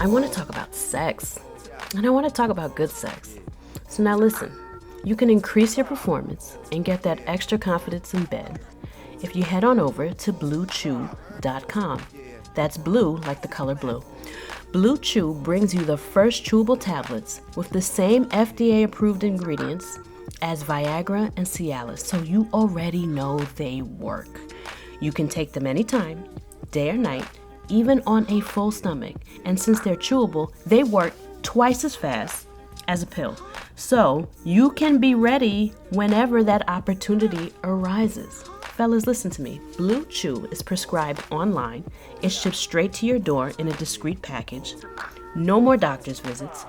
I want to talk about sex, and I want to talk about good sex. So now listen, you can increase your performance and get that extra confidence in bed if you head on over to BlueChew.com. That's blue like the color blue. Blue Chew brings you the first chewable tablets with the same FDA-approved ingredients as Viagra and Cialis, so you already know they work. You can take them anytime, day or night, even on a full stomach. And since they're chewable, they work twice as fast as a pill. So you can be ready whenever that opportunity arises. Fellas, listen to me. Blue Chew is prescribed online. It ships straight to your door in a discreet package. No more doctor's visits.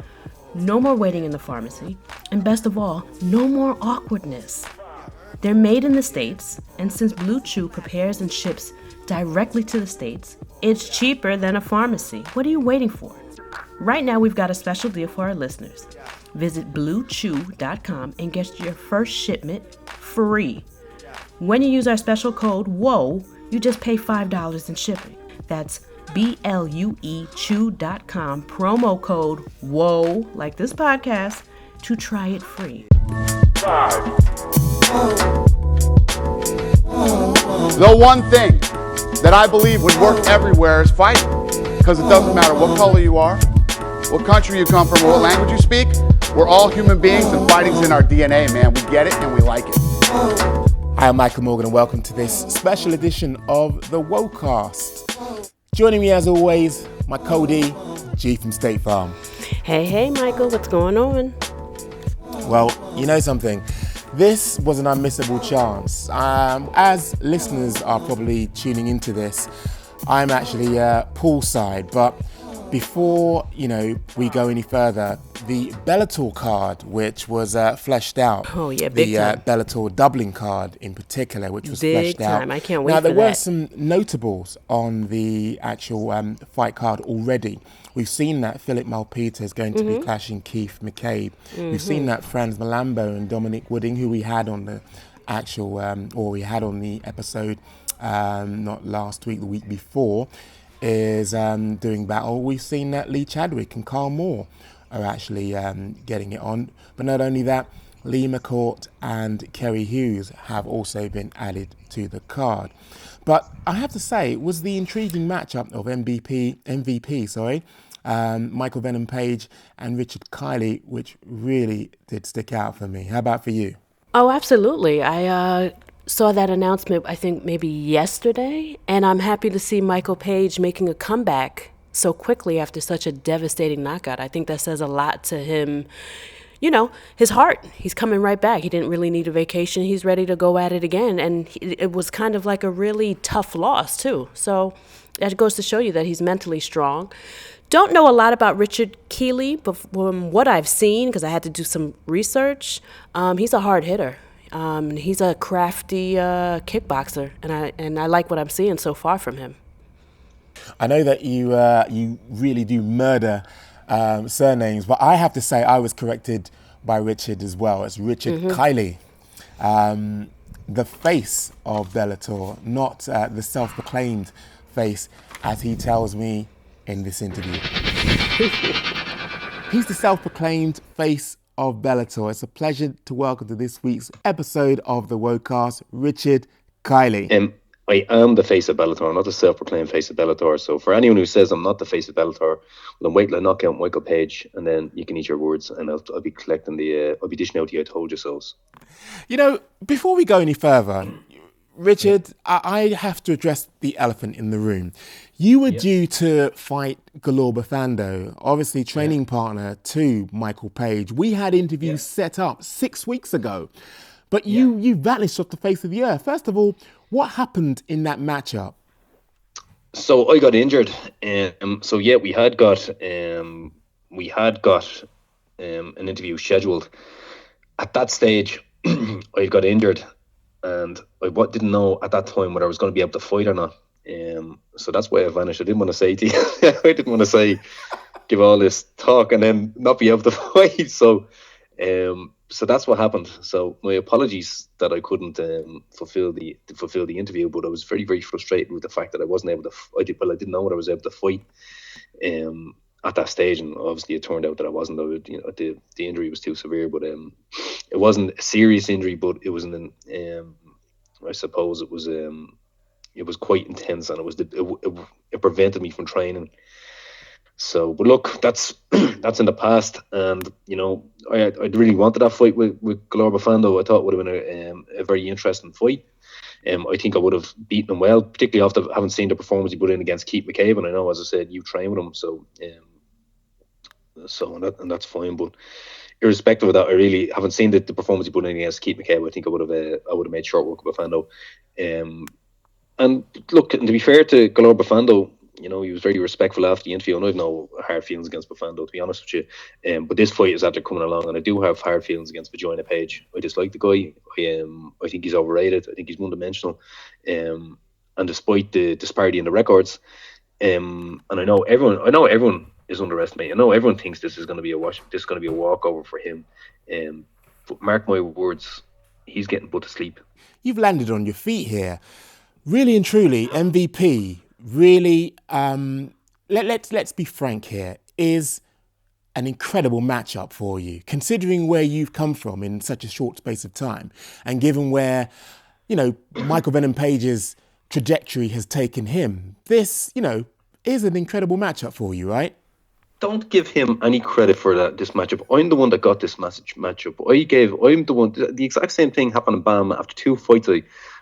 No more waiting in the pharmacy. And best of all, no more awkwardness. They're made in the States, and since Blue Chew prepares and ships directly to the States, it's cheaper than a pharmacy. What are you waiting for? Right now, we've got a special deal for our listeners. Visit BlueChew.com and get your first shipment free. When you use our special code WHOA, you just pay $5 in shipping. That's BlueChew.com, promo code WHOA, like this podcast, to try it free. The one thing that I believe would work everywhere is fighting. Because it doesn't matter what color you are, what country you come from, or what language you speak. We're all human beings, and fighting's in our DNA, man. We get it and we like it. Hi, I'm Michael Morgan, and welcome to this special edition of the WHOACAST. Joining me as always, my co-D, G from State Farm. Hey, Michael, what's going on? Well, you know something? This was an unmissable chance. As listeners are probably tuning into this, I'm actually poolside, but before we go any further, the Bellator card, which was fleshed out, big time. Bellator Dublin card in particular, which was big fleshed time. out. I can't wait now, for there were that. some notables on the actual fight card already. We've seen that Philip Malpita is going to be clashing Keith McCabe. We've seen that Franz Malambo and Dominic Wooding, who we had on the actual, we had on the episode not last week, the week before, is doing battle. We've seen that Lee Chadwick and Carl Moore are actually getting it on. But not only that, Lee McCourt and Kerry Hughes have also been added to the card. But I have to say, it was the intriguing matchup of MVP, Michael Venom Page and Richard Kiley, which really did stick out for me. How about for you? Oh, absolutely. I saw that announcement, I think maybe yesterday, and I'm happy to see Michael Page making a comeback so quickly after such a devastating knockout. I think that says a lot to him. You know, his heart, he's coming right back. He didn't really need a vacation. He's ready to go at it again. And it was kind of like a really tough loss, too. So that goes to show you that he's mentally strong. Don't know a lot about Richard Keeley, but from what I've seen, because I had to do some research, he's a hard hitter. He's a crafty kickboxer, and I like what I'm seeing so far from him. I know that you really do murder surnames, but I have to say I was corrected by Richard as well. It's Richard Kiley, the face of Bellator, not the self-proclaimed face, as he tells me in this interview. He's the self-proclaimed face of Bellator. It's a pleasure to welcome to this week's episode of the WHOACAST, Richard Kiley. I am the face of Bellator. I'm not the self-proclaimed face of Bellator. So for anyone who says I'm not the face of Bellator, well, wait till I knock out Michael Page, and then you can eat your words, and I'll be collecting I'll be dishing out the I told you so's. You know, before we go any further, Richard, I have to address the elephant in the room. You were due to fight Galore Bafando, obviously training partner to Michael Page. We had interviews set up 6 weeks ago, but you vanished off the face of the earth. First of all, what happened in that matchup? So I got injured. We had got an interview scheduled. At that stage, I got injured, and I didn't know at that time whether I was going to be able to fight or not. So that's why I vanished. I didn't want to say to you, I didn't want to say, give all this talk and then not be able to fight. So that's what happened. So my apologies that I couldn't fulfill the interview, but I was very, very frustrated with the fact that I wasn't able to. I didn't know whether I was able to fight at that stage, and obviously it turned out that I wasn't. The injury was too severe, but it wasn't a serious injury, but it was I suppose it was quite intense, and it prevented me from training. So, but look, that's that's in the past, and I really wanted that fight with Galor Bafando. I thought it would have been a very interesting fight. I think I would have beaten him well, particularly after having seen the performance he put in against Keith McCabe. And I know, as I said, you train with him, so and that's fine. But irrespective of that, I really haven't seen the performance he put in against Keith McCabe. I think I would have made short work of Bafando. And look, and to be fair to Galor Bafando, he was very respectful after the interview, and I've no hard feelings against Bafando, to be honest with you. But this fight is after coming along, and I do have hard feelings against Vagina Page. I dislike the guy. I think he's overrated. I think he's one-dimensional. And despite the disparity in the records, and I know everyone is underestimating. I know everyone thinks this is going to be a walkover for him. But mark my words, he's getting put to sleep. You've landed on your feet here. Really and truly, MVP, really, let's be frank here, is an incredible matchup for you, considering where you've come from in such a short space of time, and given where, Michael Venom Page's trajectory has taken him. This, is an incredible matchup for you, right? Don't give him any credit for this matchup. I'm the one that got this matchup. I'm the one. The exact same thing happened in BAM after 2 fights.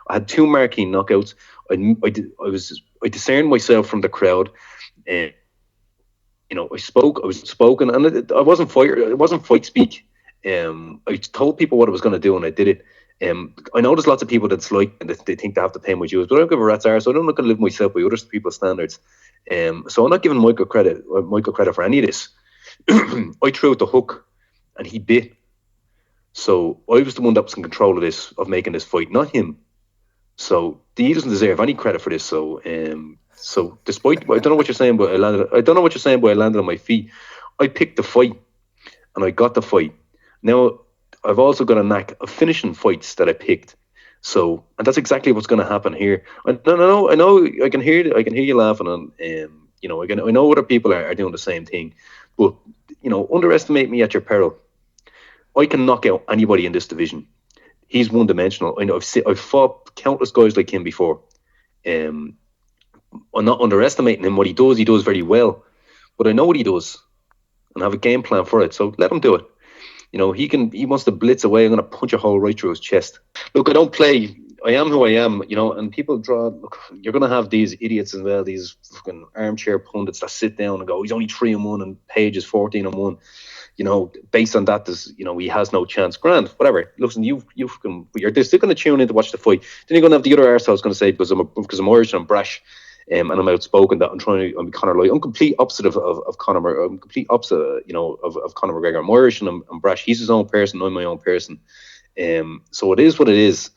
I had 2 marquee knockouts. I discerned myself from the crowd, and I was spoken, and I wasn't fight speak. I told people what I was going to do, and I did it. I know there's lots of people that dislike and they think they have to pay my dues, but I don't give a rat's arse. So I'm not going to live myself by other people's standards. So I'm not giving Michael credit for any of this. I threw out the hook, and he bit. So I was the one that was in control of making this fight, not him. So he doesn't deserve any credit for this. So despite, I don't know what you're saying, but I landed on my feet. I picked the fight, and I got the fight. Now I've also got a knack of finishing fights that I picked. So, and that's exactly what's going to happen here. I know. I can hear you laughing, and I know other people are doing the same thing. But underestimate me at your peril. I can knock out anybody in this division. He's one-dimensional. I know I've fought countless guys like him before. I'm not underestimating him. What he does very well. But I know what he does, and I have a game plan for it. So let him do it. He wants to blitz away. I'm going to punch a hole right through his chest. Look, I don't play. I am who I am, and people draw. Look, you're going to have these idiots as well, these fucking armchair pundits that sit down and go, he's only 3-1 and Page is 14-1. Based on that, he has no chance. Grand, whatever. Listen, you're still going to tune in to watch the fight. Then you're going to have the other arseholes going to say because I'm Irish and I'm brash. And I'm outspoken that I'm Conor Lloyd. I'm complete opposite of Conor. I'm complete opposite, of Conor McGregor. I'm Irish and I'm brash. He's his own person. I'm my own person. So it is what it is.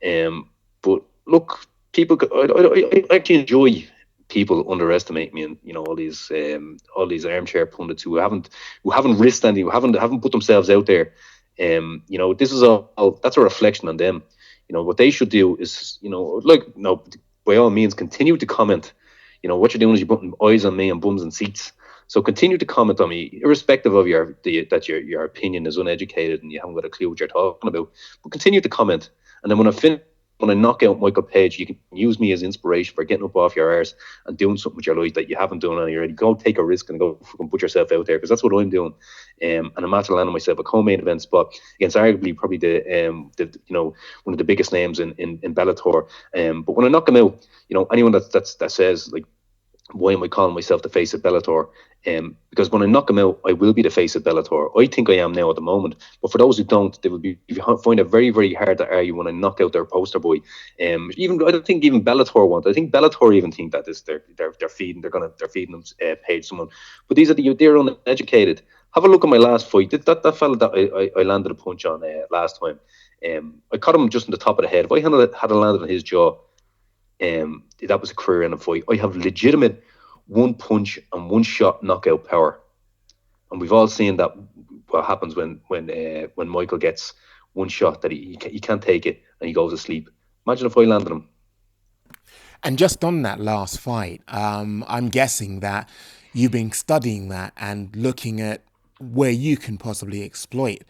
But look, people. I actually enjoy people underestimate me, and all these armchair pundits who haven't risked anything, who haven't put themselves out there. This is all. That's a reflection on them. What they should do is, by all means, continue to comment. What you're doing is you're putting eyes on me and bums and seats. So continue to comment on me, irrespective of your opinion is uneducated and you haven't got a clue what you're talking about. But continue to comment, and then when I knock out Michael Page, you can use me as inspiration for getting up off your arse and doing something with your life that you haven't done already. Go take a risk and go fucking put yourself out there, because that's what I'm doing. And I'm after landing myself a co-main event spot against arguably probably the one of the biggest names in Bellator. But when I knock him out, anyone that says like, why am I calling myself the face of Bellator? Because when I knock him out, I will be the face of Bellator. I think I am now at the moment. But for those who don't, they will be. If you find it very, very hard to argue when I knock out their poster boy. I don't think even Bellator want. I think Bellator even think that they're feeding them Page someone. But they're uneducated. Have a look at my last fight. That fella that I landed a punch on last time. I caught him just in the top of the head. If I had landed on his jaw, that was a career-ending fight. I have legitimate one punch and one shot knockout power, and we've all seen that what happens when Michael gets one shot that he can't take it and he goes to sleep. Imagine if I landed him. And just on that last fight, I'm guessing that you've been studying that and looking at where you can possibly exploit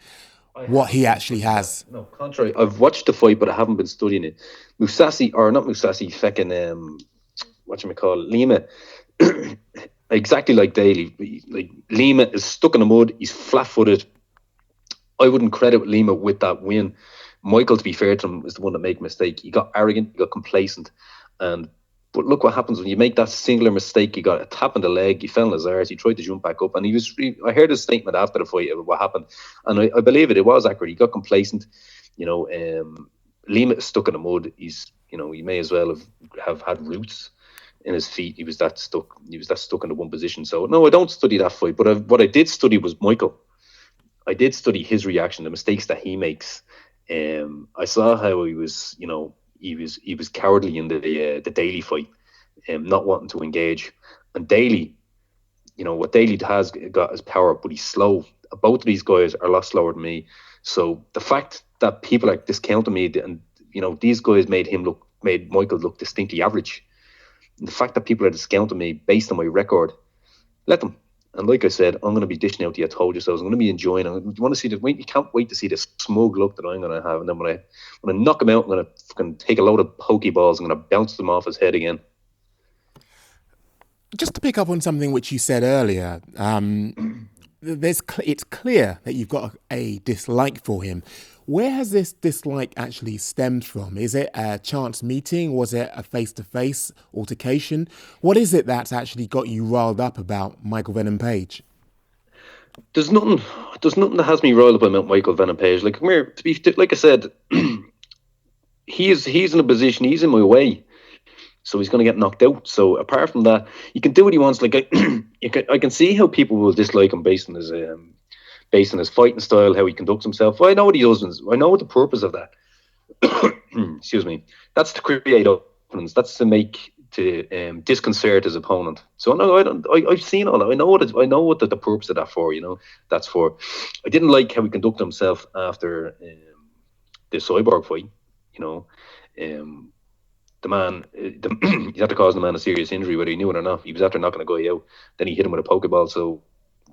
what he actually has. No, contrary. I've watched the fight, but I haven't been studying it. Feckin' Lima, exactly like Daly. Like Lima is stuck in the mud. He's flat-footed. I wouldn't credit Lima with that win. Michael, to be fair to him, is the one that made a mistake. He got arrogant, he got complacent, but look what happens when you make that singular mistake. He got a tap in the leg, he fell on his arse, he tried to jump back up, and I heard his statement after the fight about what happened, and I believe it was accurate. He got complacent. Lima is stuck in the mud. He may as well have had roots in his feet. He was that stuck in the one position. So no, I don't study that fight, but what I did study was Michael. I did study his reaction, the mistakes that he makes. I saw how he was cowardly in the Daly fight, not wanting to engage. And Daly, what Daly has got is power, but he's slow. Both of these guys are a lot slower than me. So the fact that people are discounting me, and these guys made Michael look distinctly average. And the fact that people are discounting me based on my record, let them. And like I said, I'm going to be dishing out the I told you so. I'm going to be enjoying. You want to see you can't wait to see the smug look that I'm going to have. And then when I knock him out, I'm going to fucking take a load of pokeballs. I'm going to bounce them off his head again. Just to pick up on something which you said earlier, it's clear that you've got a dislike for him. Where has this dislike actually stemmed from? Is it a chance meeting? Was it a face-to-face altercation? What is it that's actually got you riled up about Michael Venom Page? There's nothing that has me riled up about Michael Venom Page. Like, come here, like I said, he's in a position, he's in my way, so he's going to get knocked out. So apart from that, he can do what he wants. Like I can see how people will dislike him based on his fighting style, how he conducts himself. Well, I know what he does. I know what the purpose of that. Excuse me. That's to create openings. That's to disconcert his opponent. So I've seen all that. I know what the purpose of that for. That's for. I didn't like how he conducted himself after the Cyborg fight. The man, he's after causing the man a serious injury, whether he knew it or not. He was after knocking a guy out. Then he hit him with a Pokeball. So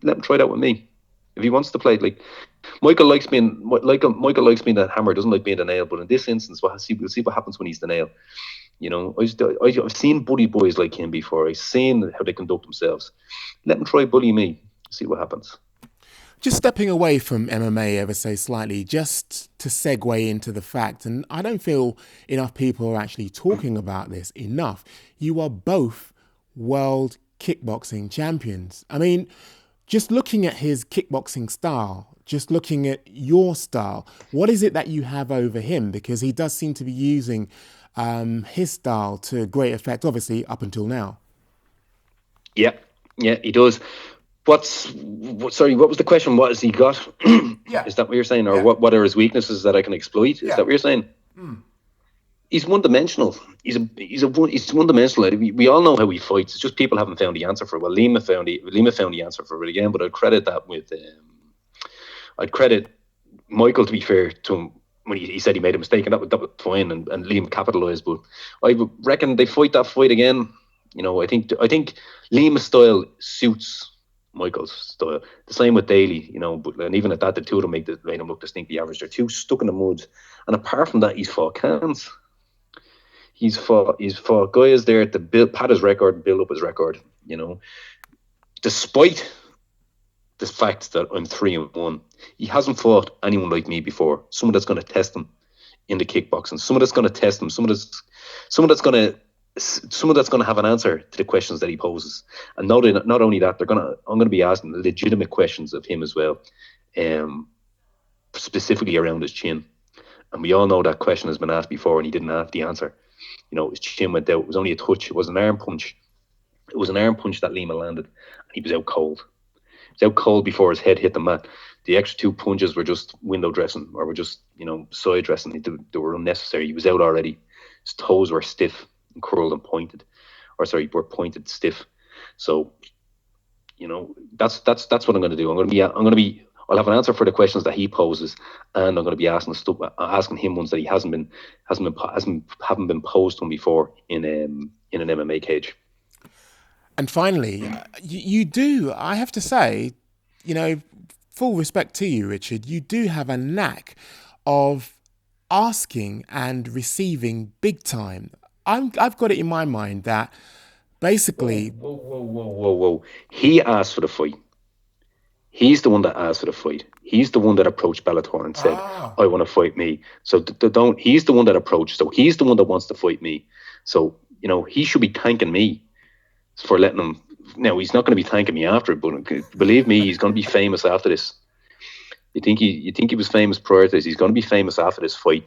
let him try that with me. If he wants to play, like Michael likes being that hammer, doesn't like being the nail. But in this instance, we'll see what happens when he's the nail. I've seen bully boys like him before. I've seen how they conduct themselves. Let him try bully me. See what happens. Just stepping away from MMA ever so slightly, just to segue into the fact, and I don't feel enough people are actually talking about this enough. You are both world kickboxing champions. I mean, just looking at his kickboxing style, just looking at your style, what is it that you have over him? Because he does seem to be using his style to great effect, obviously, up until now. Yeah, he does. Sorry, what was the question? What has he got? Yeah. Is that what you're saying? Or what are his weaknesses that I can exploit? Is that what you're saying? He's one-dimensional. He's one-dimensional. We all know how he fights. It's just people haven't found the answer for it. Well, Lima found the answer for it again, but I'd credit that with... I'd credit Michael, to be fair to him, when he said he made a mistake, and that was fine, and Liam capitalised. But I reckon they fight that fight again. I think Liam's style suits Michael's style. The same with Daly, and even at that, the two of them made him look distinctly average. They're two stuck in the mud. And apart from that, he's fought cans. He's fought guys there to pad his record, build up his record, Despite the fact that I'm 3-1, he hasn't fought anyone like me before. Someone that's going to test him in the kickboxing. Someone that's going to test him. Someone that's going to have an answer to the questions that he poses. And not only that, I'm going to be asking legitimate questions of him as well, specifically around his chin. And we all know that question has been asked before, and he didn't have the answer. His chin went out. It was only a touch. It was an arm punch. It was an arm punch that Lima landed, and he was out cold. He was out cold before his head hit the mat. The extra two punches were just window dressing, or were just, side dressing. They were unnecessary. He was out already. His toes were stiff and curled and pointed. Were pointed stiff. So, that's what I'm going to do. I'll have an answer for the questions that he poses, and I'm going to be asking him ones that he haven't been posed to him before in an MMA cage. And finally, you do, I have to say, full respect to you, Richard, you do have a knack of asking and receiving big time. I've got it in my mind that basically, Whoa. He asked for the fight. He's the one that asked for the fight. He's the one that approached Bellator and said, I want to fight me. So don't, he's the one that approached. So he's the one that wants to fight me. So, he should be thanking me for letting him. Now, he's not going to be thanking me after it, but believe me, he's going to be famous after this. You think he was famous prior to this? He's going to be famous after this fight,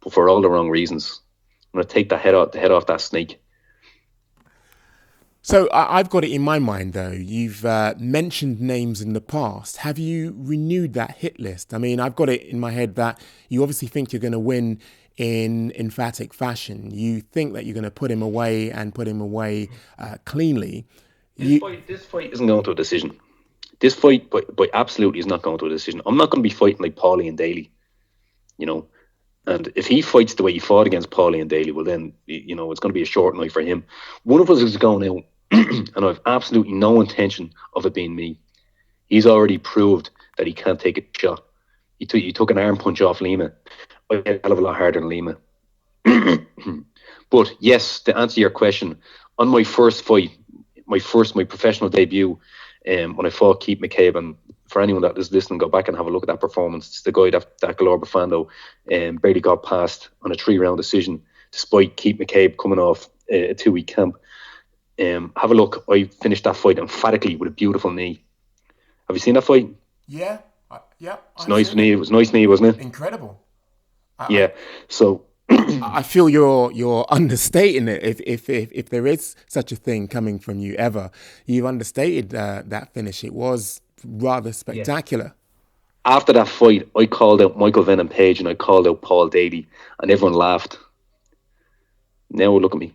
but for all the wrong reasons. I'm going to take the head off that snake. So I've got it in my mind, though. You've mentioned names in the past. Have you renewed that hit list? I mean, I've got it in my head that you obviously think you're going to win in emphatic fashion. You think that you're going to put him away cleanly. This fight isn't going to a decision. This fight, but absolutely is not going to a decision. I'm not going to be fighting like Paulie and Daly, And if he fights the way he fought against Paulie and Daly, well then, it's going to be a short night for him. One of us is going out, and I've absolutely no intention of it being me. He's already proved that he can't take a shot. He took an arm punch off Lima. I hit a hell of a lot harder than Lima. But yes, to answer your question, on my first fight, my professional debut, when I fought Keith McCabe, and for anyone that is listening, go back and have a look at that performance. It's the guy that Galor Bufando barely got past on a 3-round decision, despite Keith McCabe coming off a 2-week camp. Have a look. I finished that fight emphatically with a beautiful knee. Have you seen that fight? Yeah. It's nice knee. It was nice knee, wasn't it? Incredible. So I feel you're understating it. If there is such a thing coming from you ever, you've understated that finish. It was rather spectacular. Yeah. After that fight, I called out Michael Venom Page and I called out Paul Daly, and everyone laughed. Now look at me.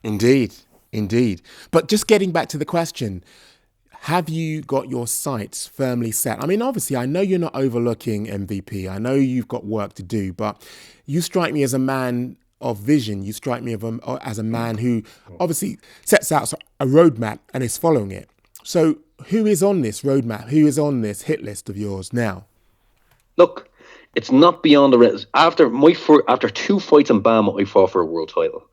Indeed. But just getting back to the question, have you got your sights firmly set? I mean, obviously, I know you're not overlooking MVP. I know you've got work to do, but you strike me as a man of vision. You strike me as a man who obviously sets out a roadmap and is following it. So who is on this roadmap? Who is on this hit list of yours now? Look, it's not beyond the rest. After 2 fights in Bama, I fought for a world title.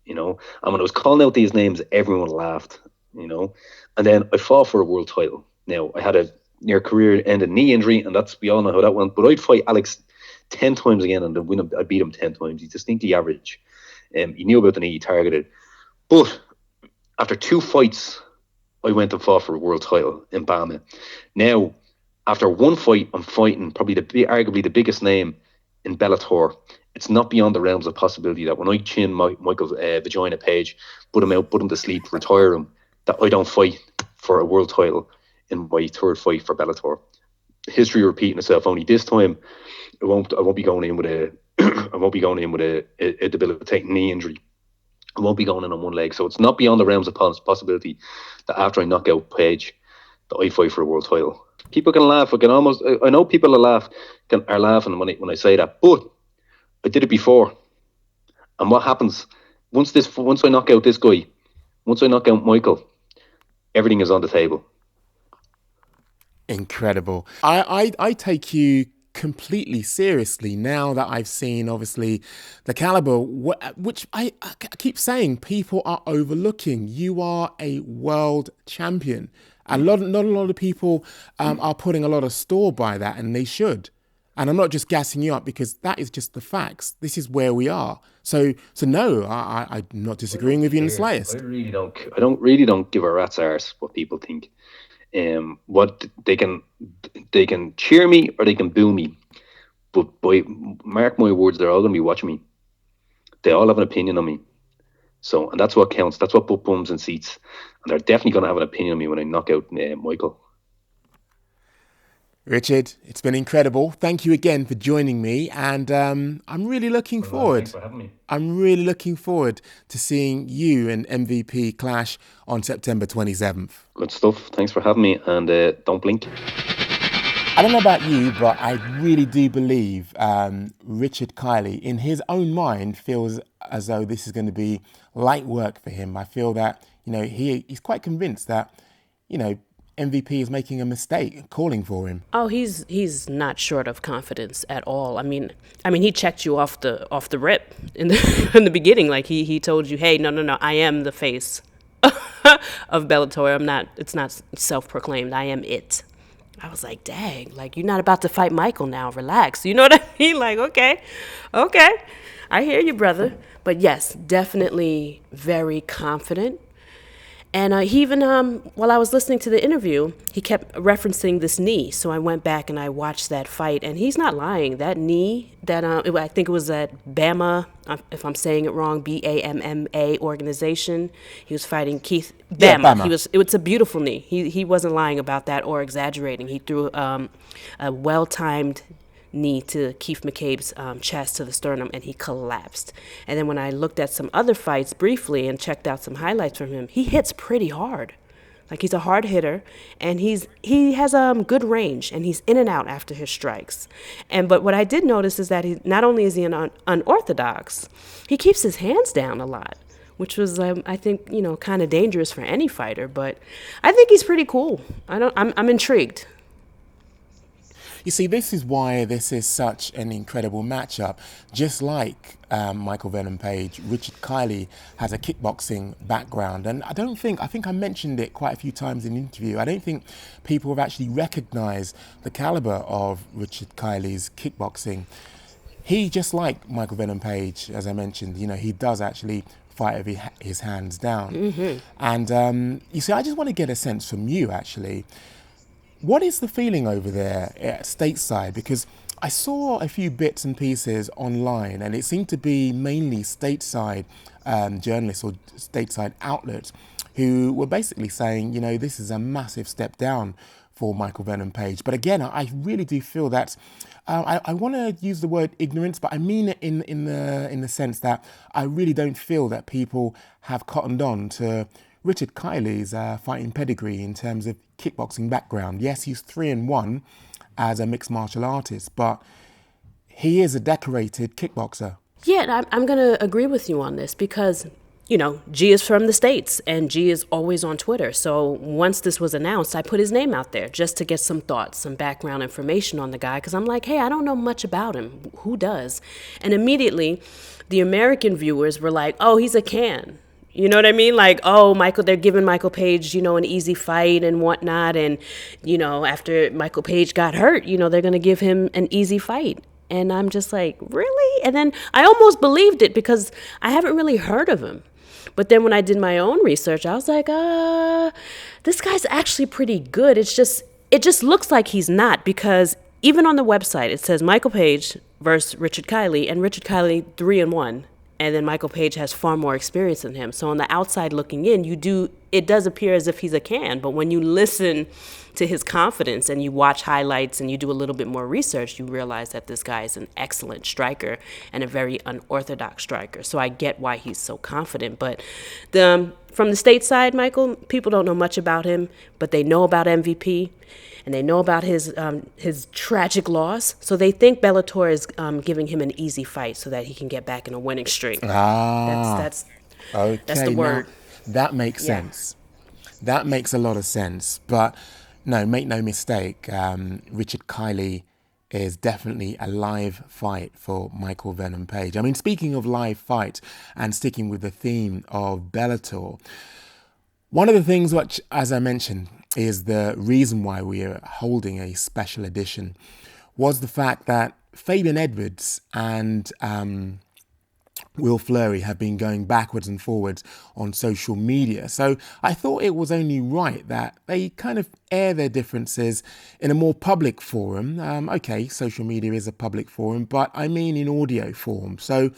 And when I was calling out these names, everyone laughed. And then I fought for a world title. Now, I had a near career-ending knee injury, and we all know how that went. But I'd fight Alex 10 times again, and I beat him 10 times. He's distinctly average. He knew about the knee, he targeted. But after 2 fights, I went and fought for a world title in Bama. Now, after 1 fight, I'm fighting probably arguably the biggest name in Bellator. It's not beyond the realms of possibility that when I chin Michael Vagina Page, put him to sleep, retire him, that I don't fight for a world title in my 3rd fight for Bellator. History repeating itself. Only this time, I won't be going in with a debilitating knee injury. I won't be going in on one leg. So it's not beyond the realms of possibility that after I knock out Page, that I fight for a world title. People can laugh. I know people are laughing when I say that, but I did it before. And what happens once I knock out this guy, once I knock out Michael, everything is on the table. Incredible. I take you completely seriously now that I've seen, obviously, the caliber, which I keep saying people are overlooking. You are a world champion. And not a lot of people are putting a lot of store by that, and they should. And I'm not just gassing you up because that is just the facts. This is where we are. So no, I'm not disagreeing with you in the slightest. I really don't give a rat's arse what people think. What they can cheer me or they can boo me, but mark my words, they're all going to be watching me. They all have an opinion on me. So, and that's what counts. That's what put bums in seats. And they're definitely going to have an opinion on me when I knock out Michael. Richard, it's been incredible. Thank you again for joining me, and I'm really looking forward. Thanks for having me. I'm really looking forward to seeing you and MVP clash on September 27th. Good stuff. Thanks for having me, and don't blink. I don't know about you, but I really do believe Richard Kiley, in his own mind, feels as though this is going to be light work for him. I feel that, he's quite convinced that, MVP is making a mistake calling for him. Oh, he's not short of confidence at all. I mean, he checked you off the rip in the in the beginning. Like he told you, hey, no, I am the face of Bellator. I'm not. It's not self-proclaimed. I am it. I was like, dang, like, you're not about to fight Michael now. Relax. You know what I mean? Like, okay. I hear you, brother. But yes, definitely very confident. And he even, while I was listening to the interview, he kept referencing this knee. So I went back and I watched that fight. And he's not lying. That knee, I think it was at Bama, if I'm saying it wrong, BAMMA organization. He was fighting Keith Bama. Yeah, Bama. It was a beautiful knee. He wasn't lying about that or exaggerating. He threw a well-timed knee to Keith McCabe's chest to the sternum, and he collapsed. And then when I looked at some other fights briefly and checked out some highlights from him, he hits pretty hard. Like, he's a hard hitter, and he has good range, and he's in and out after his strikes. But what I did notice is that he not only is he unorthodox, he keeps his hands down a lot, which was, I think, kind of dangerous for any fighter. But I think he's pretty cool. I'm intrigued. You see, this is why this is such an incredible matchup. Just like Michael Venom Page, Richard Kiley has a kickboxing background. And I think I mentioned it quite a few times in the interview. I don't think people have actually recognized the caliber of Richard Kiley's kickboxing. He, just like Michael Venom Page, as I mentioned, he does actually fight with his hands down. Mm-hmm. And you see, I just want to get a sense from you, actually. What is the feeling over there at stateside? Because I saw a few bits and pieces online, and it seemed to be mainly stateside journalists or stateside outlets who were basically saying, this is a massive step down for Michael Venom Page. But again, I really do feel that I want to use the word ignorance, but I mean it in the sense that I really don't feel that people have cottoned on to Richard Kiley's fighting pedigree in terms of kickboxing background. Yes, he's 3-1 as a mixed martial artist, but he is a decorated kickboxer. Yeah, I'm going to agree with you on this because, G is from the States and G is always on Twitter. So once this was announced, I put his name out there just to get some thoughts, some background information on the guy. Because I'm like, hey, I don't know much about him. Who does? And immediately the American viewers were like, oh, he's a can. You know what I mean? Like, oh, they're giving Michael Page, an easy fight and whatnot. And, after Michael Page got hurt, they're going to give him an easy fight. And I'm just like, really? And then I almost believed it because I haven't really heard of him. But then when I did my own research, I was like, this guy's actually pretty good. It just looks like he's not, because even on the website, it says Michael Page versus Richard Kiley, and Richard Kiley 3-1. And then Michael Page has far more experience than him. So on the outside looking in, it does appear as if he's a can. But when you listen to his confidence and you watch highlights and you do a little bit more research, you realize that this guy is an excellent striker and a very unorthodox striker. So I get why he's so confident. But from the stateside, Michael, people don't know much about him, but they know about MVP. And they know about his tragic loss, so they think Bellator is giving him an easy fight so that he can get back in a winning streak. That's the word. Now, that makes sense. That makes a lot of sense. But no, make no mistake, Richard Kiley is definitely a live fight for Michael Venom Page. I mean, speaking of live fight and sticking with the theme of Bellator, one of the things which, as I mentioned, is the reason why we are holding a special edition was the fact that Fabian Edwards and Will Fleury have been going backwards and forwards on social media. So I thought it was only right that they kind of air their differences in a more public forum. Okay, social media is a public forum, but I mean in audio form. So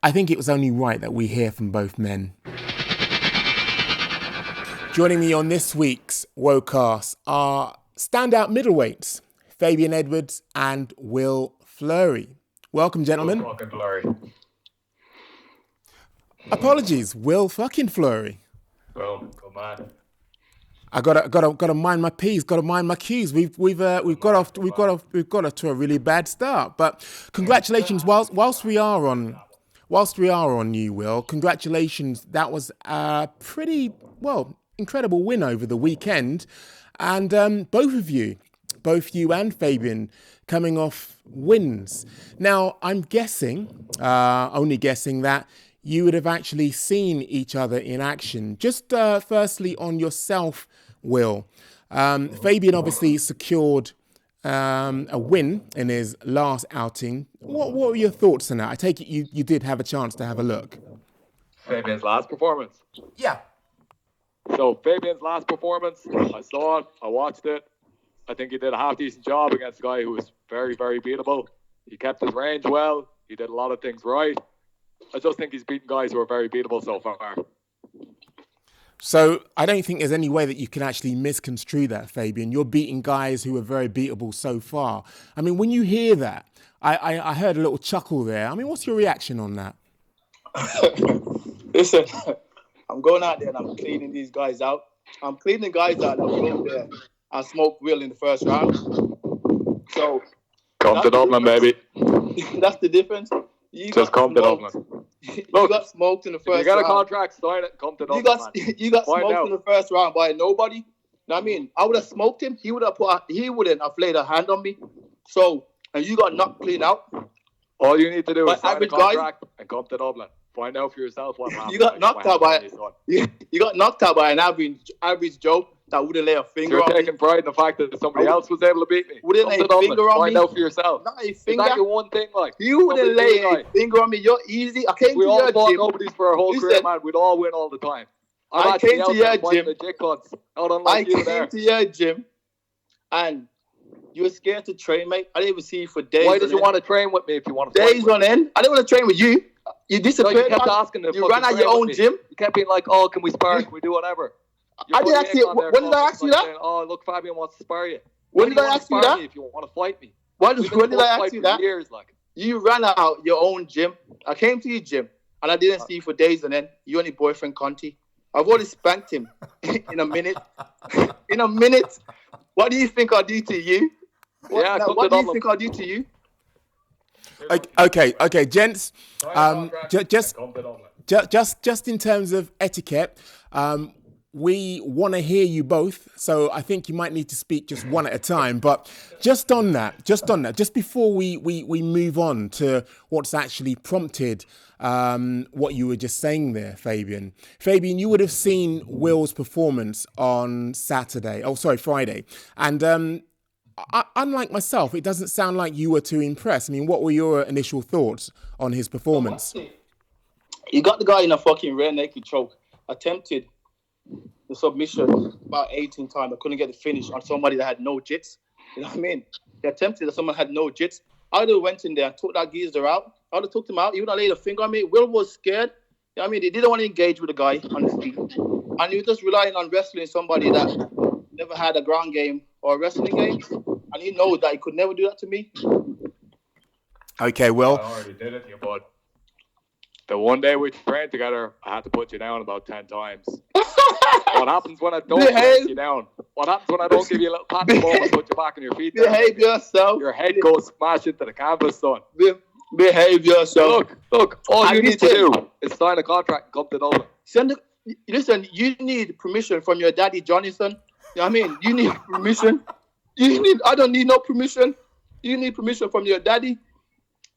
I think it was only right that we hear from both men. Joining me on this week's WHOACAST are standout middleweights, Fabian Edwards and Will Fleury. Welcome, gentlemen. Will fucking Fleury. Apologies, Will fucking Fleury. Well, come on. I gotta mind my P's, gotta mind my Q's. We've got off to a really bad start. But congratulations, whilst we are on you, Will. Congratulations. That was a pretty incredible win over the weekend, and both you and Fabian coming off wins. Now I'm guessing, only guessing, that you would have actually seen each other in action. Just firstly on yourself, Will. Fabian obviously secured a win in his last outing. What were your thoughts on that? I take it you did have a chance to have a look. Fabian's last performance. Yeah. So Fabian's last performance, I saw it, I watched it. I think he did a half-decent job against a guy who was very, very beatable. He kept his range well. He did a lot of things right. I just think he's beaten guys who are very beatable so far. So I don't think there's any way that you can actually misconstrue that, Fabian. You're beating guys who are very beatable so far. I mean, when you hear that, I heard a little chuckle there. I mean, what's your reaction on that? Listen, I'm going out there and I'm cleaning these guys out. I'm cleaning guys out that will go there and smoke Will in the first round. So Come to Dublin, baby. That's the difference. Just come to Dublin. You got smoked in the first round. You got a contract, sign it, come to Dublin. You got smoked in the first round by nobody. You know what I mean? I would have smoked him. He wouldn't have laid a hand on me. So, and you got knocked clean out. All you need to do is sign a average contract and come to Dublin. Find out for yourself what happened. You got knocked out by you got knocked out by an average Joe that wouldn't lay a finger on me. You're taking pride in the fact that somebody else was able to beat me. Wouldn't lay a finger on me. Find out for yourself. Not a finger. Is that your one thing, like? You wouldn't lay a finger on me. You're easy. I came to your gym. Nobody's for our whole career, man. We'd all win all the time. I came to your gym. I came to your gym, and you were scared to train, mate. I didn't even see you for days. Why did you want to train with me if you want to? Days on end. I didn't want to train with you. You disappeared. You kept asking. You ran out your own gym. You kept being like, "Oh, can we spar? Can we do whatever?" I didn't ask you. When did I ask you that? Saying, oh, look, Fabian wants to spar you. When did I ask you that? If you want to fight me. When did I ask you that? Years, like. You ran out your own gym. I came to your gym, and I didn't see you for days, and then you and your boyfriend, Conti. I've already spanked him in a minute. In a minute. What do you think I'll do to you? What do you think I'll do to you? Okay, gents. Just in terms of etiquette, we want to hear you both, so I think you might need to speak just one at a time. But just on that, just before we move on to what's actually prompted what you were just saying there, Fabian. Fabian, you would have seen Will's performance on Friday, and unlike myself, it doesn't sound like you were too impressed. I mean, what were your initial thoughts on his performance? You got the guy in a fucking rear naked choke. Attempted the submission about 18 times. I couldn't get the finish on somebody that had no jits. You know what I mean? He attempted that someone had no jits. I would have went in there and took that geezer out. I would have took him out. He would have laid a finger on me. Will was scared. You know what I mean? He didn't want to engage with the guy on his feet. And he was just relying on wrestling somebody that never had a ground game or a wrestling game. And he knows that he could never do that to me. Okay, well. I already did it to you, bud. The one day we trained together, I had to put you down about 10 times. What happens when I don't put you down? What happens when I don't give you a little pat the ball and put you back on your feet? Behave yourself. Your head goes smash into the canvas, son. Behave yourself. Look. All you need to do is sign a contract and come to Dublin. Listen, you need permission from your daddy, Jonathan. You know what I mean? You need permission. I don't need no permission. You need permission from your daddy.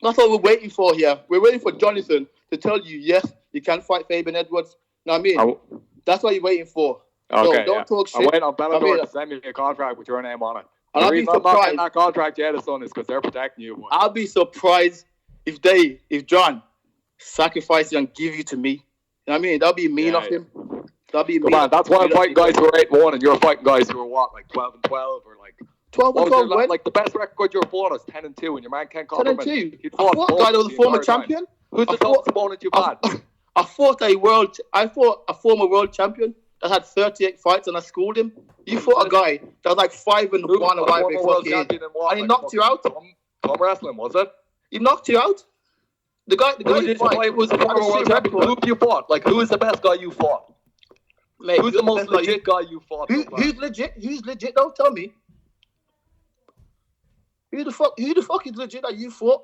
That's what we're waiting for here. We're waiting for Jonathan to tell you, yes, you can fight Fabian Edwards. You know what I mean? That's what you're waiting for. Okay, don't talk shit. I went on Bellator to send me a contract with your name on it. And I'll be surprised. I'm not getting that contract yet, son, is because they're protecting you. Boy. I'll be surprised if John sacrifice you and give you to me. You know what I mean? That'll be mean of him. That'll be mean. Come on, that's why I'm fighting guys who are 8-1 and you're fighting guys who are what, like 12-12 or like 12-12. Like the best record you're fought is 10-2, and your man Ken Coleman. 10-2. I fought a guy that was a former champion. Who's the toughest opponent you've had? I fought a former world champion that had 38 fights, and I schooled him. You fought a guy that was like 5-1 away before he and he knocked you out. Tom wrestling, was it? He knocked you out. The guy who did you fight was a former world champion. Who have you fought? Like, who is the best guy you fought? Mate, Who's the most legit guy you fought? Who's legit? Who's legit? Don't tell me. Who the fuck is legit that you fought?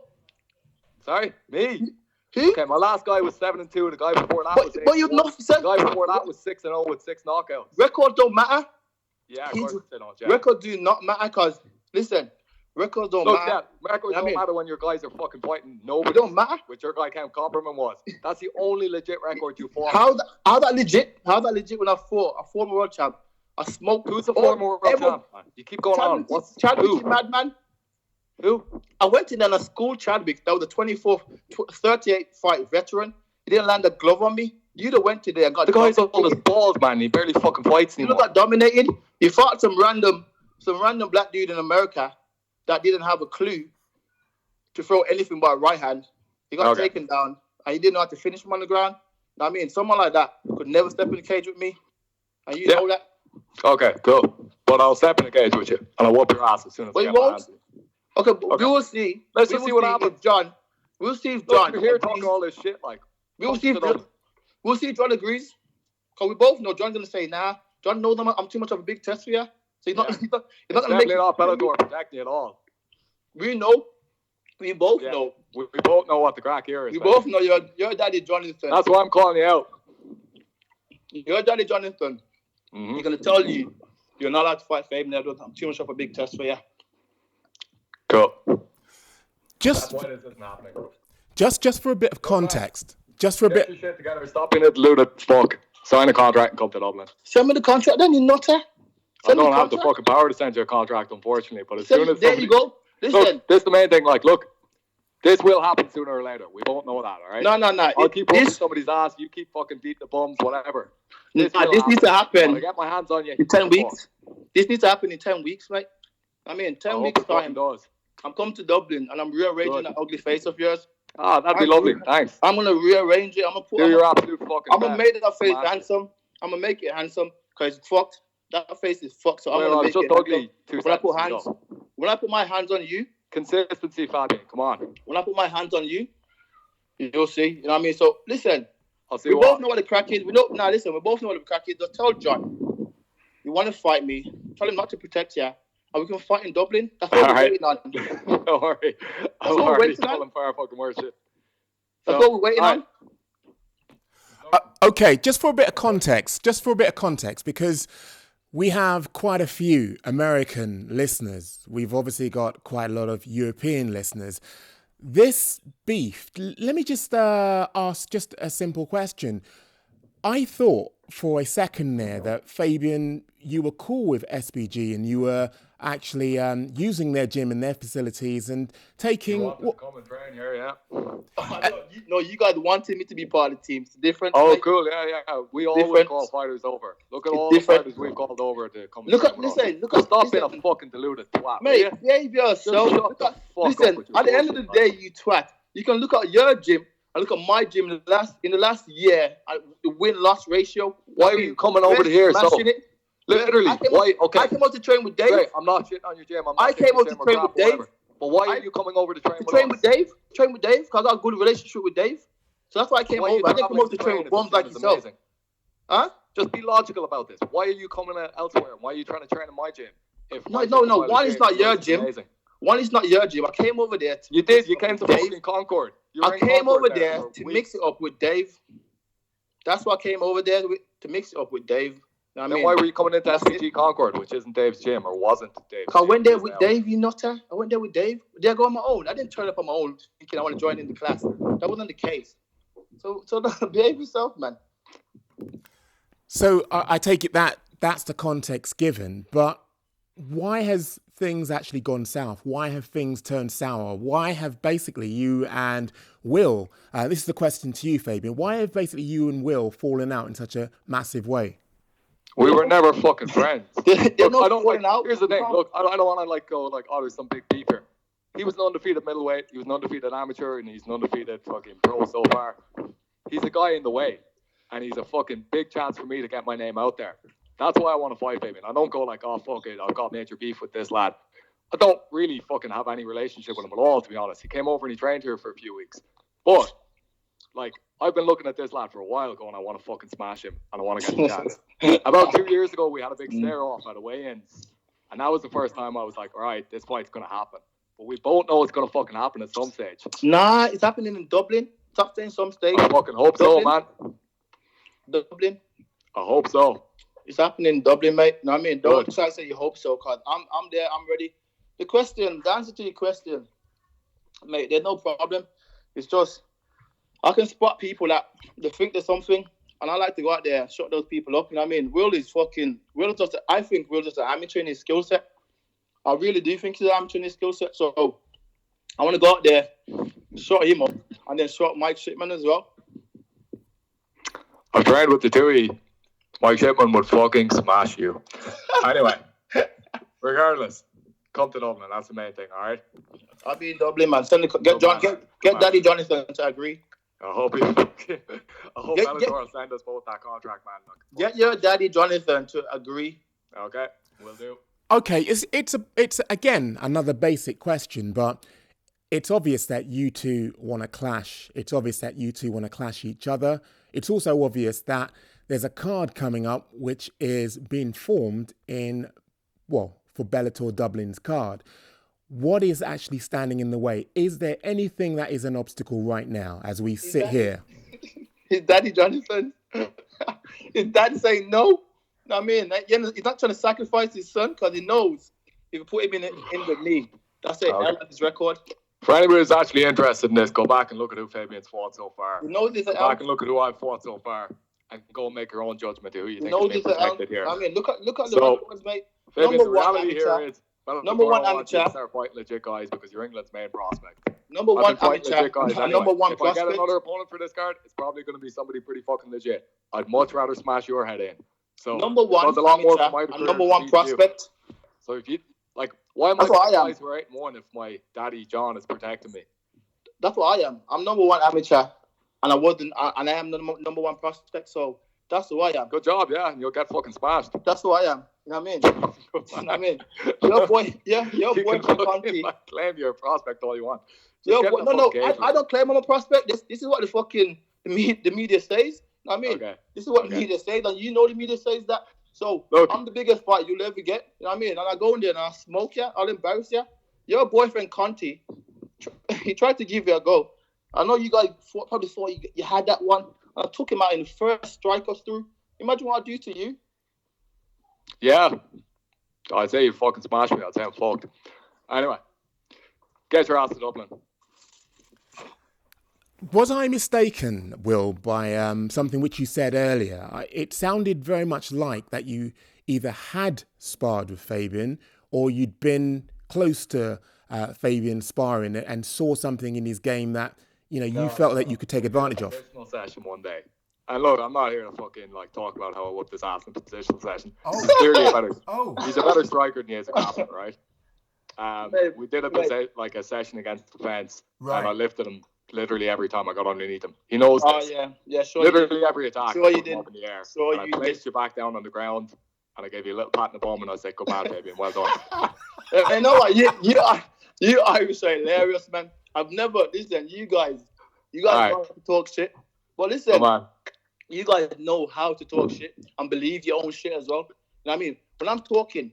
Sorry, me. Who? Okay, my last guy was 7-2. The guy before that was 8. But you've not said. The guy before that was 6-0 with 6 knockouts. Records don't matter. Yeah, of course they don't. Yeah. Records do not matter because listen, records don't matter. Yeah, records don't matter when your guys are fucking fighting. Nobody. It don't matter. Which your guy Cam Copperman was. That's the only legit record you fought. How that legit? How that legit when I fought a former world champ? I smoked. Who's the former world champ? You keep going on. What's Chadwick, madman? Who? I went in and I schooled Chadwick. That was the 24th, 38 fight veteran. He didn't land a glove on me. You'd have went to there and got the guy's all his balls, man. He barely fucking fights anymore. You got dominated. You fought some random black dude in America that didn't have a clue to throw anything but a right hand. He got taken down and he didn't know how to finish him on the ground. I mean, someone like that could never step in the cage with me. And you know that. Okay, cool. But I'll step in the cage with you and I'll whoop your ass as soon as I get my hands. Okay, we will see. Let's just see what happens. John. We'll see if John. You're here talking all this shit, like. We'll see if John agrees. Because we both know John's going to say, nah. John knows I'm too much of a big test for you. So he's not going to make it. Not Bellator protecting at all. We know. We both know. We both know what the crack here is. We both know your daddy Jonathan. That's why I'm calling you out. Your daddy Jonathan. He's going to tell you you're not allowed to fight Fabian Edwards. I'm too much of a big test for you. Cool. Just for a bit of context. Just for a bit. Get your shit together. Stop being a deluded fuck. Sign a contract and come to Dublin. Send me the contract then, you nutter. I don't have the fucking power to send you a contract, unfortunately. But as soon as there you go. Listen. Look, this is the main thing. Like, look, this will happen sooner or later. We both know that, all right? No. I'll keep whooping somebody's ass. You keep fucking beating the bums, whatever. This needs to happen. I get my hands on you. In 10 weeks. This needs to happen in 10 weeks, right? I mean, 10 weeks time. I'm coming to Dublin and I'm rearranging that ugly face of yours. Ah, that'd be lovely. Thanks. I'm gonna rearrange it. I'm gonna put. Do your absolute fucking. I'm gonna make that face handsome. I'm gonna make it handsome because it's fucked. That face is fucked. So I'm gonna make it ugly. When I put my hands on you, consistency, Fabian. Come on. When I put my hands on you, you'll see. You know what I mean? So listen. I'll see. We both know what the crack is. We both know what the crack is. Just tell John, you want to fight me? Tell him not to protect you. And we can fight in Dublin. That's what we're waiting on. Don't worry. I'm already telling fire fucking worship. That's what we're waiting on. Okay, just for a bit of context, because we have quite a few American listeners. We've obviously got quite a lot of European listeners. This beef, let me just ask just a simple question. I thought for a second there that, Fabian, you were cool with SBG and you were actually using their gym and their facilities and taking... You want to come and train here, yeah? No, you guys wanted me to be part of the team. It's different. Oh, cool. Yeah. We always call fighters over. Look at all the fighters we've called over to come and train. Stop being a fucking deluded twat. Mate, behave yourself. Listen, at the end of the day, you twat. You can look at your gym. I look at my gym in the last year, the win-loss ratio. Why are you coming over to here? Literally, why? Okay. I came out to train with Dave. Great. I'm not shitting on your gym. I came out to train with Dave. But why are you coming over to train with Train with Dave? Train with Dave because I got a good relationship with Dave. So that's why I came over. I didn't come over to train with bums like yourself. Huh? Just be logical about this. Why are you coming elsewhere? Why are you trying to train in my gym? No. One is not your gym. One is not your gym. I came over there. You did. You came to fucking Concord. I came over there to mix it up with Dave. That's why I came over there to mix it up with Dave. Then why were you coming into SPG Concord, which isn't Dave's gym or wasn't Dave's gym? I went there with Dave, you nutter. I went there with Dave. Did I go on my own? I didn't turn up on my own thinking I want to join in the class. That wasn't the case. So behave yourself, man. So I take it that's the context given, but why has things actually gone south? Why have things turned sour? Why have basically you and Will, this is the question to you, Fabian, why have basically you and Will fallen out in such a massive way? We were never fucking friends. Here's the thing. Look, I don't want to go there's some big beef here. He was an undefeated middleweight. He was an undefeated amateur, and he's an undefeated fucking pro so far. He's a guy in the way, and he's a fucking big chance for me to get my name out there. That's why I want to fight Fabian. I don't go like, oh fuck it, I've got major beef with this lad. I don't really fucking have any relationship with him at all, to be honest. He came over and he trained here for a few weeks, but like I've been looking at this lad for a while going, I want to fucking smash him and I want to get the chance. About 2 years ago, we had a big stare-off at a weigh-ins. And that was the first time I was like, all right, this fight's going to happen. But we both know it's going to fucking happen at some stage. Nah, it's happening in Dublin. It's happening some stage. I fucking hope so, man. Dublin. I hope so. It's happening in Dublin, mate. You know what I mean? Don't Good. try to say you hope so, because I'm there, I'm ready. The answer to your question, mate, there's no problem. It's just, I can spot people that they think there's something, and I like to go out there and shut those people up. You know what I mean? I think Will's just an amateur in his skill set. I really do think he's an amateur in his skill set. So I want to go out there, shut him up, and then shut Mike Shipman as well. I've trained with the Tui. Mike Shipman would fucking smash you. Anyway, regardless, come to Dublin. That's the main thing, all right? I'll be in Dublin, man. Get Daddy Jonathan to agree. I hope Bellator will send us both that contract, man. Get your Daddy Jonathan to agree. Okay, will do. Okay, it's again another basic question, but it's obvious that you two want to clash. It's obvious that you two want to clash each other. It's also obvious that there's a card coming up which is being formed for Bellator Dublin's card. What is actually standing in the way? Is there anything that is an obstacle right now as we sit here? His Daddy Jonathan. His dad saying no. I mean, he's not trying to sacrifice his son because he knows if you put him in the league, that's it. Okay. His record. For anybody who's actually interested in this, go back and look at who Fabian's fought so far. You know this. Go back and look at who I've fought so far, and go and make your own judgment of who you think is being protected here. I mean, look at the records, mate. Fabian, the reality here is, number one amateur. Start fighting legit guys because you're England's main prospect. Number one amateur. Anyway. Number one if prospect. I get another opponent for this card, it's probably going to be somebody pretty fucking legit. I'd much rather smash your head in. So number one a lot more for my and number one prospect. So if you why am I guys who are 8-1 if my daddy John is protecting me? That's what I am. I'm number one amateur, and I am the number one prospect. So that's who I am. Good job, yeah, and you'll get fucking smashed. That's who I am. You know what I mean? You know what I mean? Your boy from Conti. Claim you're a prospect all you want. I don't claim I'm a prospect. This is what the media says. You know what I mean? Okay. This is what the media says, and you know the media says that. So I'm the biggest fight you'll ever get. You know what I mean? And I go in there and I smoke you. I'll embarrass you. Your boyfriend Conti, he tried to give you a go. I know you guys probably thought you had that one. And I took him out in the first strike us through. Imagine what I do to you. Yeah. I'd say you fucking smash me. I'd say I'm fucked. Anyway, get your ass to Dublin. Was I mistaken, Will, by something which you said earlier? It sounded very much like that you either had sparred with Fabian or you'd been close to Fabian sparring and saw something in his game that you felt that you could take advantage of. Positional session one day. And look, I'm not here to fucking talk about how I whooped his ass in the positional session. He's clearly he's a better striker than he is a grappler, right? We did a session against the fence, right. And I lifted him literally every time I got underneath him. He knows this. Yeah, sure. Literally every attack. Sure you did. Up in the air. Sure and I placed you back down on the ground, and I gave you a little pat in the bum, and I said, "Good man, baby, and well done." I know what you Irish are hilarious, man. I've never listen. You guys right. Know how to talk shit, but listen, you guys know how to talk shit and believe your own shit as well. You know what I mean? When I'm talking,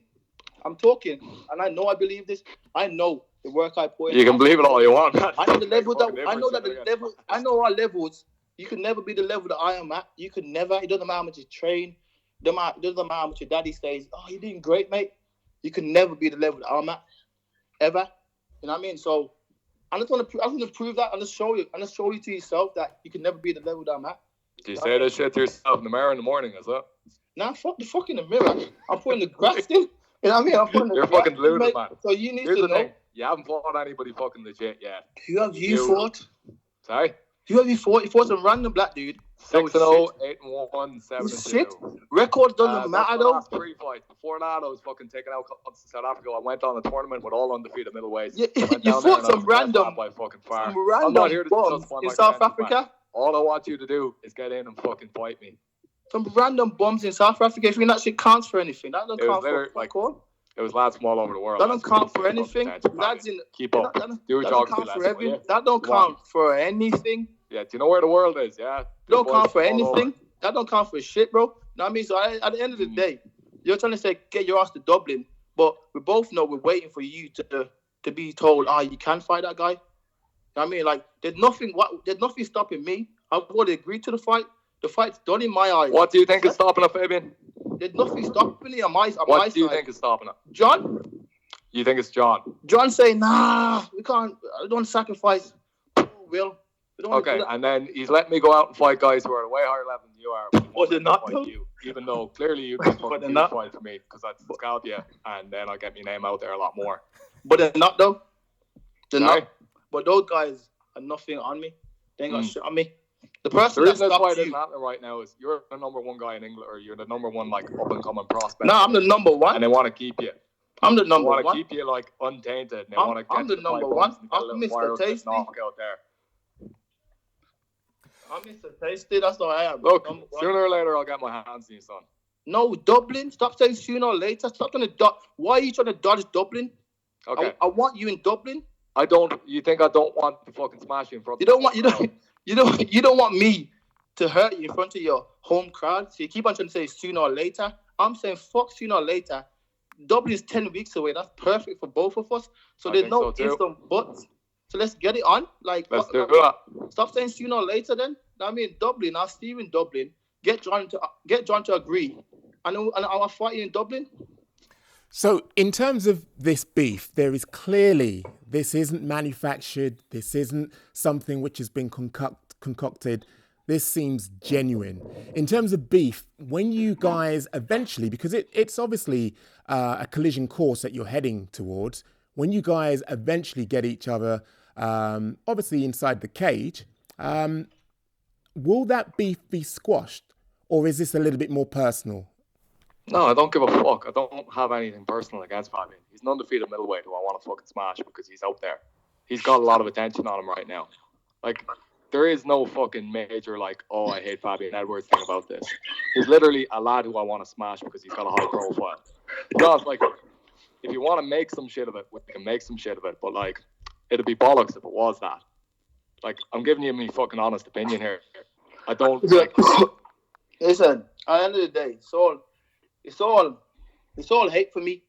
and I know I believe this. I know the work I put in. You can believe it all you want. I know the level I know our levels. You can never be the level that I am at. You can never. It doesn't matter how much you train. It doesn't matter how much your daddy says, "Oh, you're doing great, mate." You can never be the level that I'm at, ever. You know what I mean? So I just want to prove that and just show you to yourself that you can never be the level that I'm at. Do you say this shit to yourself in the mirror in the morning, is that? Nah, fuck in the mirror. I'm putting the graft in. You know what I mean? You're fucking deluded, man. So you need to know. Thing. You haven't fought anybody fucking legit yet. Who have you fought? Sorry? Who have you fought? You fought some random black dude. 6-0, 8-1, 7-2. Shit. Records doesn't matter though. Last 3 fights. Before that, I was fucking taking out clubs in South Africa. I went on a tournament with all undefeated middleweights. You fought some random bums in South Africa. Man. All I want you to do is get in and fucking fight me. Some random bums in South Africa. If you that shit counts for anything, that doesn't count for it was lads from all over the world. That don't count for anything. Lads in keep up. That don't count for anything. Yeah, do you know where the world is? Yeah. Don't There's count boys for all anything. over. That don't count for shit, bro. Know what I mean? So at the end of the day, you're trying to say get your ass to Dublin, but we both know we're waiting for you to be told, you can fight that guy. You know what I mean? Like there's nothing stopping me. I would agree to the fight. The fight's done in my eyes. What do you think is stopping it, Fabian? There's nothing stopping me on my side. What do you think is stopping it? John? You think it's John? John saying, nah, we can't. I don't sacrifice. Will. Okay, and then he's letting me go out and fight guys who are way higher level than you are. Was it not? Fight you, even though clearly you can fucking fight for me because I'd scout you, and then I'll get my name out there a lot more. But they're not though. They're not. But those guys are nothing on me. They ain't got shit on me. The person reason that why stops it you. isn't happening right now is you're the number one guy in England, or you're the number one like up and coming prospect. No, I'm the number one, and they want to keep you. I'm the number one. They want to keep you like untainted. And they want to get I'm the number one. I'm Mr. Tasty. Out there. I'm Mr. Tasty. That's all I am. Look, sooner or later I'll get my hands on you, son. No, Dublin. Stop saying sooner or later. Stop trying to dodge. Why are you trying to dodge Dublin? Okay. I want you in Dublin. I don't. You think I don't want to fucking smash you in front? You don't want me to hurt you in front of your home crowd. So you keep on trying to say sooner or later. I'm saying fuck sooner or later. Dublin is 10 weeks away. That's perfect for both of us. So there's no ifs and buts. So let's get it on. Like let's do that. Stop saying sooner or later. Then I mean Dublin. I'll see you in Dublin. Get John to agree, and I'll fight you in Dublin. So in terms of this beef, there is clearly this isn't manufactured. This isn't something which has been concocted. This seems genuine. In terms of beef, when you guys eventually, because it's obviously a collision course that you're heading towards, when you guys eventually get each other, obviously inside the cage, will that beef be squashed? Or is this a little bit more personal? No, I don't give a fuck. I don't have anything personal against Fabian. He's an undefeated middleweight who I want to fucking smash because he's out there. He's got a lot of attention on him right now. Like, there is no fucking major, like, oh, I hate Fabian Edwards thing about this. He's literally a lad who I want to smash because he's got a high profile. Because, like, if you want to make some shit of it, we can make some shit of it. But, like, it'd be bollocks if it was that. Like, I'm giving you my fucking honest opinion here. I don't, like... Listen, at the end of the day, it's all hate for me,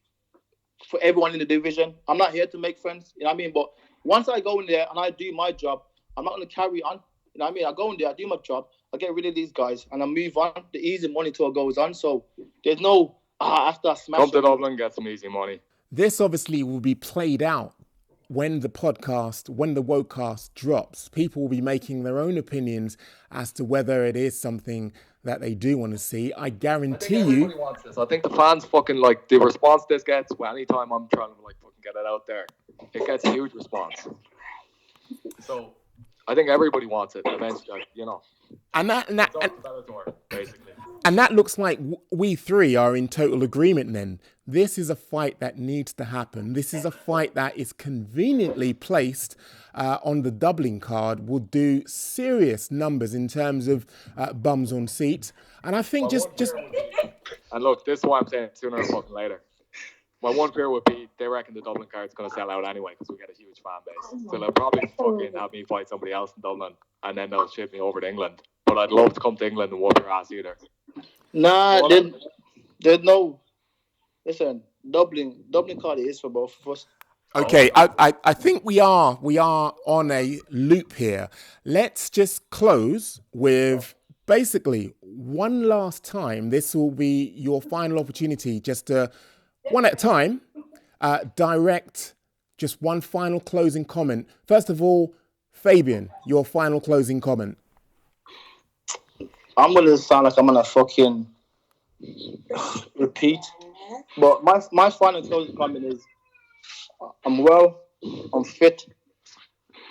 for everyone in the division. I'm not here to make friends, you know what I mean? But once I go in there and I do my job, I'm not going to carry on, you know what I mean? I go in there, I do my job, I get rid of these guys, and I move on. The easy money tour goes on, so there's no, after I smash... Come to Dublin, get some easy money. This obviously will be played out when the WHOACAST drops. People will be making their own opinions as to whether it is something that they do want to see. I guarantee you. Wants this. I think the fans fucking like the response this gets. Well, anytime I'm trying to like fucking get it out there, it gets a huge response. So I think everybody wants it eventually, you know. And that basically. And that looks like we three are in total agreement then. This is a fight that needs to happen. This is a fight that is conveniently placed on the Dublin card, will do serious numbers in terms of bums on seats. And I think just... And look, this is why I'm saying sooner or fucking later. My one fear would be they reckon the Dublin card's going to sell out anyway because we get a huge fan base. So they'll probably fucking have me fight somebody else in Dublin and then they'll ship me over to England. But I'd love to come to England and whoop your ass either. Nah, there's no... Listen, Dublin card is for both of us. Okay, I think we are on a loop here. Let's just close with basically one last time. This will be your final opportunity, just one at a time, direct just one final closing comment. First of all, Fabian, your final closing comment. I'm going to sound like I'm going to fucking repeat. But my final closing comment is I'm well, I'm fit.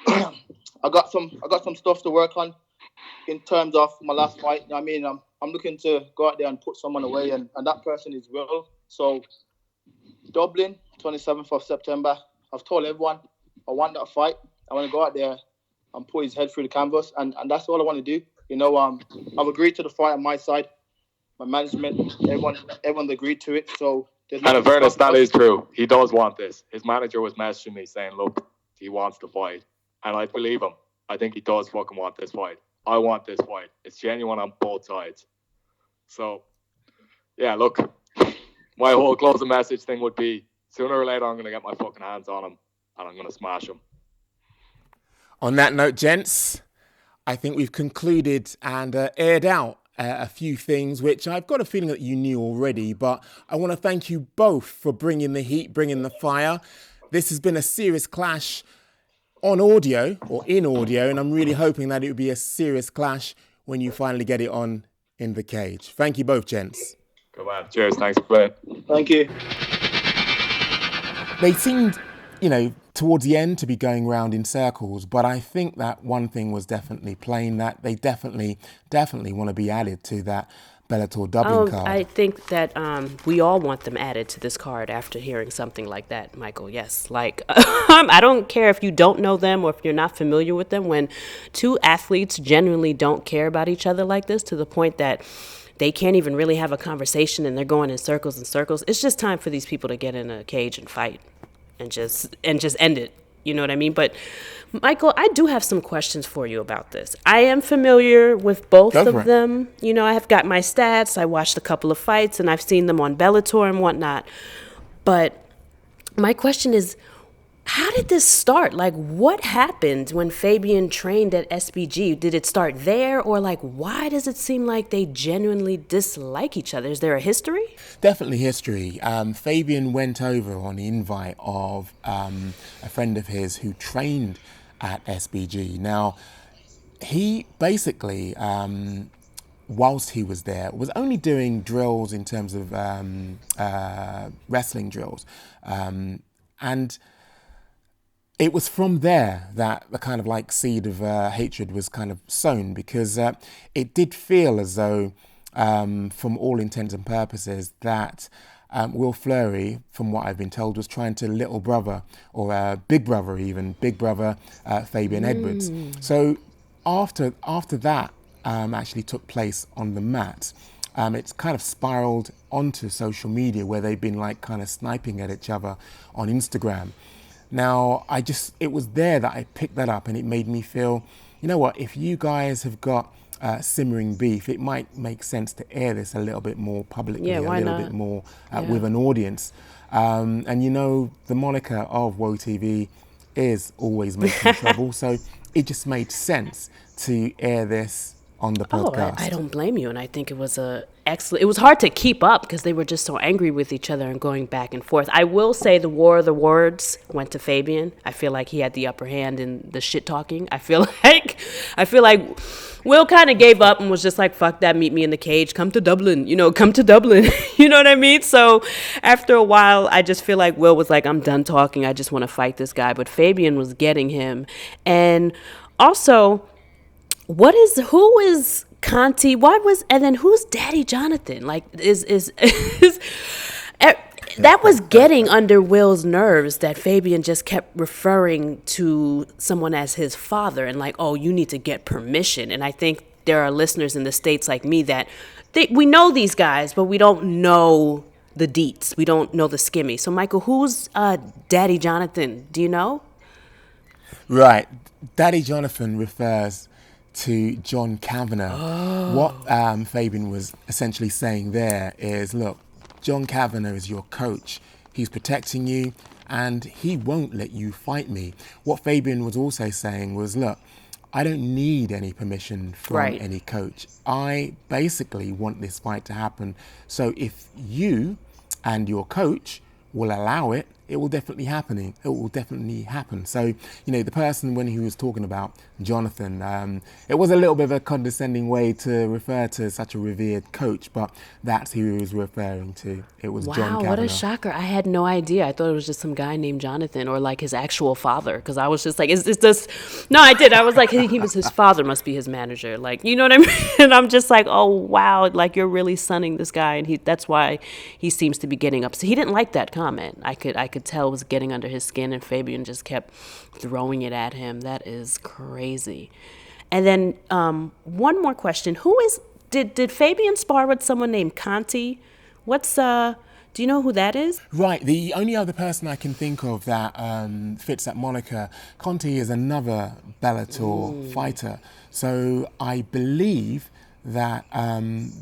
I got some stuff to work on in terms of my last fight. I mean, I'm looking to go out there and put someone away, and that person is Will. So Dublin, 27th of September. I've told everyone I want that fight. I want to go out there and put his head through the canvas, and that's all I want to do. You know, I've agreed to the fight on my side. My management, everyone's agreed to it. So and in fairness, that is true. He does want this. His manager was messaging me saying, look, he wants to fight. And I believe him. I think he does fucking want this fight. I want this fight. It's genuine on both sides. So, yeah, look, my whole closing message thing would be sooner or later I'm going to get my fucking hands on him and I'm going to smash him. On that note, gents, I think we've concluded and aired out a few things which I've got a feeling that you knew already, but I want to thank you both for bringing the heat, bringing the fire. This has been a serious clash on audio or in audio, and I'm really hoping that it will be a serious clash when you finally get it on in the cage. Thank you both, gents. Good man. Cheers. Thanks for playing. Thank you. They seemed, towards the end to be going round in circles, but I think that one thing was definitely plain, that they definitely want to be added to that Bellator Dublin card. I think that we all want them added to this card after hearing something like that, Michael. Yes, I don't care if you don't know them or if you're not familiar with them. When two athletes genuinely don't care about each other like this, to the point that they can't even really have a conversation and they're going in circles and circles, it's just time for these people to get in a cage and fight and just end it. You know what I mean? But Michael, I do have some questions for you about this. I am familiar with both of them. I have got my stats. I watched a couple of fights and I've seen them on Bellator and whatnot. But my question is, how did this start? What happened when Fabian trained at SBG? Did it start there? Or why does it seem like they genuinely dislike each other? Is there a history? Definitely history. Fabian went over on the invite of a friend of his who trained at SBG. Now, he basically, whilst he was there, was only doing drills in terms of wrestling drills. And it was from there that the kind of seed of hatred was kind of sown, because it did feel as though, from all intents and purposes, that Will Fleury, from what I've been told, was trying to little brother, or big brother Fabian Edwards. So after that actually took place on the mat, it's kind of spiraled onto social media, where they've been kind of sniping at each other on Instagram. Now, it was there that I picked that up, and it made me feel, you know what, if you guys have got simmering beef, it might make sense to air this a little bit more publicly, a little bit more with an audience. And the moniker of WHOA TV is always making trouble, so it just made sense to air this on the podcast. I don't blame you, and I think it was excellent. It was hard to keep up because they were just so angry with each other and going back and forth. I will say the war of the words went to Fabian. I feel like he had the upper hand in the shit talking. I feel like Will kind of gave up and was just like, fuck that, meet me in the cage, come to Dublin, come to Dublin. You know what I mean? So after a while, I just feel like Will was like, I'm done talking, I just want to fight this guy. But Fabian was getting him. And also, who is Conti? And then who's Daddy Jonathan? That was getting under Will's nerves, that Fabian just kept referring to someone as his father and oh, you need to get permission. And I think there are listeners in the States like me that we know these guys, but we don't know the deets. We don't know the skimmy. So Michael, who's Daddy Jonathan? Do you know? Right. Daddy Jonathan refers to John Kavanagh. What Fabian was essentially saying there is, look, John Kavanagh is your coach. He's protecting you and he won't let you fight me. What Fabian was also saying was, look, I don't need any permission from any coach. I basically want this fight to happen. So if you and your coach will allow it, it will definitely happen. It will definitely happen. So, the person, when he was talking about Jonathan, it was a little bit of a condescending way to refer to such a revered coach, but that's who he was referring to. It was John Kavanagh. Wow, what a shocker. I had no idea. I thought it was just some guy named Jonathan, or his actual father, because I was just like, is this... No, I did. I was like, he was his father, must be his manager. You know what I mean? And I'm just like, oh, wow, you're really sunning this guy, and that's why he seems to be getting upset. He didn't like that comment. I could tell it was getting under his skin, and Fabian just kept throwing it at him. That is crazy. And then one more question: did Fabian spar with someone named Conti? Do you know who that is? Right, the only other person I can think of that fits that moniker, Conti is another Bellator fighter. So I believe that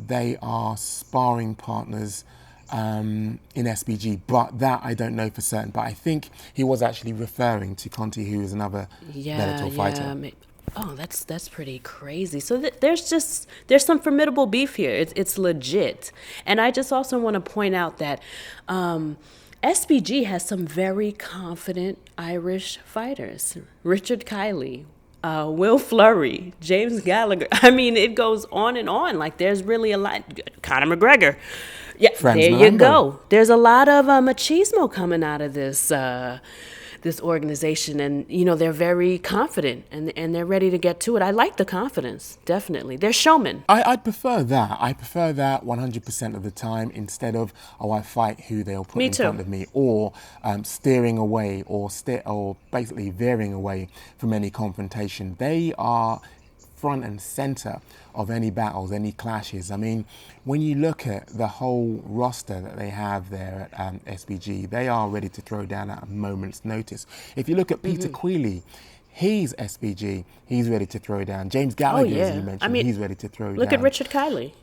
they are sparring partners in SBG, but that I don't know for certain. But I think he was actually referring to Conti, who is another Bellator fighter. Oh, that's pretty crazy. So there's some formidable beef here. It's legit. And I just also want to point out that SBG has some very confident Irish fighters. Richard Kiley, Will Flurry, James Gallagher. I mean, it goes on and on. Like, there's really a lot. Conor McGregor. Yeah, Franz there you Malambo. go. There's a lot of machismo coming out of this this organization, and they're very confident and they're ready to get to it. I like the confidence, definitely. They're showmen. I'd prefer that. I prefer that 100% of the time instead of, I fight who they'll put in front of me, or steering away or basically veering away from any confrontation. They are front and center of any battles, any clashes. I mean, when you look at the whole roster that they have there at SBG, they are ready to throw down at a moment's notice. If you look at Peter Queally, he's SBG, he's ready to throw down. James Gallagher, as you mentioned, he's ready to throw down. Look at Richard Kiley.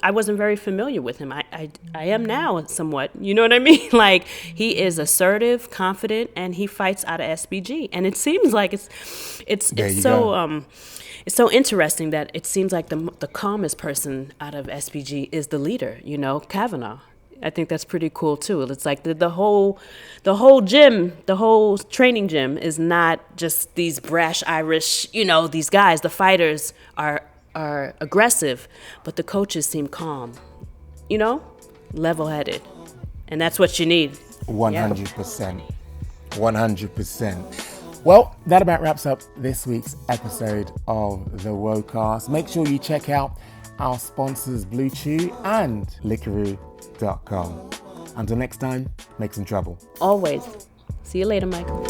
I wasn't very familiar with him. I am now somewhat, you know what I mean? Like, he is assertive, confident, and he fights out of SBG. And it seems like it's so interesting that it seems like the calmest person out of SBG is the leader, Kavanaugh. I think that's pretty cool too. It's like the whole gym, the whole training gym is not just these brash Irish, these guys. The fighters are aggressive, but the coaches seem calm, level-headed. And that's what you need. 100%. 100%. Well, that about wraps up this week's episode of the WHOACAST. Make sure you check out our sponsors Blue Chew and Liquoroo.com. Until next time, make some trouble. Always. See you later, Michael.